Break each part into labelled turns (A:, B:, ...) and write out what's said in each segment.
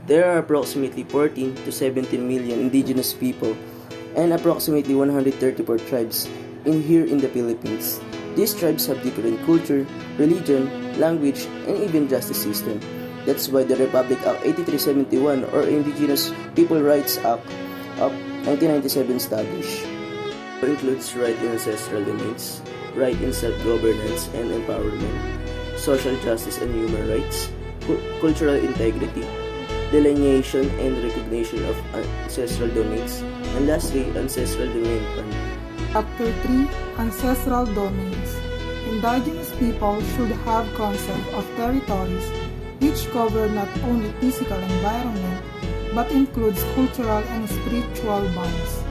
A: There are approximately 14 to 17 million indigenous people and approximately 134 tribes here in the Philippines. These tribes have different culture, religion, language, and even justice system. That's why the Republic Act 8371 or Indigenous People Rights Act of 1997 established. It includes right in ancestral domains, right in self-governance and empowerment, social justice and human rights, cultural integrity, delineation and recognition of ancestral domains, and lastly, ancestral domain fund.
B: Chapter 3, Ancestral Domains. Indigenous people should have concept of territories which cover not only physical environment but includes cultural and spiritual bonds.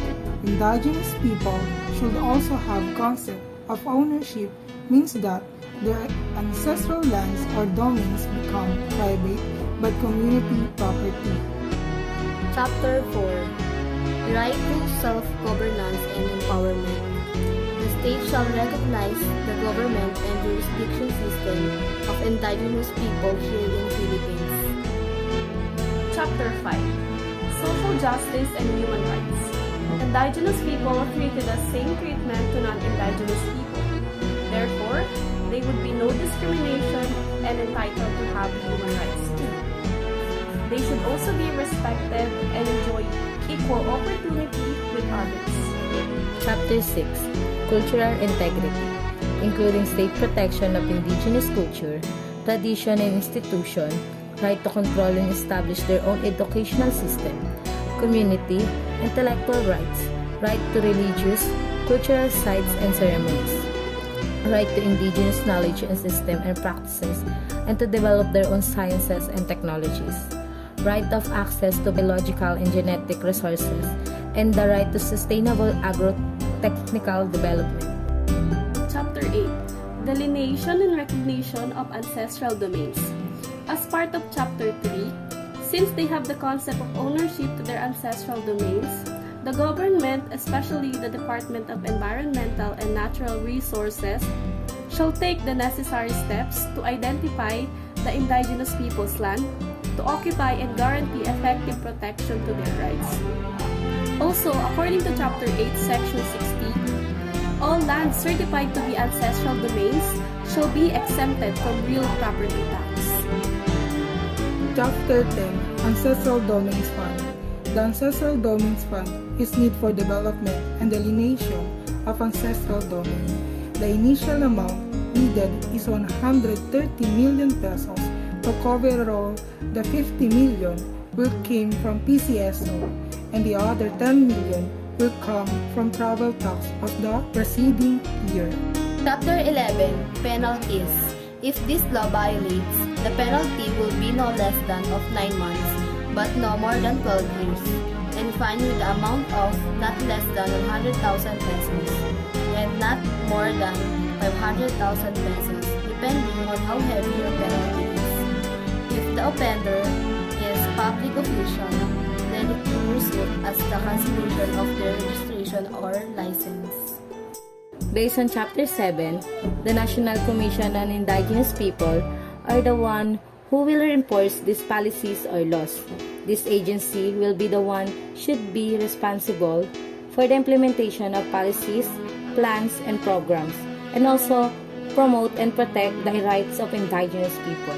B: Indigenous people should also have concept of ownership, means that their ancestral lands or domains become private but community property.
C: Chapter 4, Right to Self-Governance and Empowerment. The state shall recognize the government and jurisdiction system of indigenous people here in Philippines.
D: Chapter 5, Social Justice and Human Rights. Indigenous people are treated as same treatment to non-indigenous people. Therefore, there would be no discrimination and entitled to have human rights too. They should also be respected and enjoy equal opportunity with others.
C: Chapter 6, Cultural Integrity, including state protection of indigenous culture, tradition and institution, right to control and establish their own educational system, community, intellectual rights, right to religious, cultural sites and ceremonies, right to indigenous knowledge and system and practices, and to develop their own sciences and technologies, right of access to biological and genetic resources, and the right to sustainable agro-technical development.
D: Chapter 8, Delineation and Recognition of Ancestral Domains. As part of Chapter 3, since they have the concept of ownership to their ancestral domains, the government, especially the Department of Environmental and Natural Resources, shall take the necessary steps to identify the indigenous people's land, to occupy and guarantee effective protection to their rights. Also, according to Chapter 8, Section 60, all lands certified to be ancestral domains shall be exempted from real property tax.
B: Chapter 10, Ancestral Domains Fund. The Ancestral Domains Fund is need for development and delineation of ancestral domain. The initial amount needed is 130 million pesos to cover all. The 50 million will come from PCSO and the other 10 million will come from travel tax of the preceding year.
C: Chapter 11, Penalties. If this law violates, the penalty will be no less than of 9 months, but no more than 12 years, and fine with the amount of not less than 100,000 pesos, and not more than 500,000 pesos, depending on how heavy your penalty is. If the offender is public official, then it will result as the cancellation of their registration or license. Based on Chapter 7, the National Commission on Indigenous People are the one who will enforce these policies or laws. This agency will be the one should be responsible for the implementation of policies, plans, and programs, and also promote and protect the rights of indigenous people.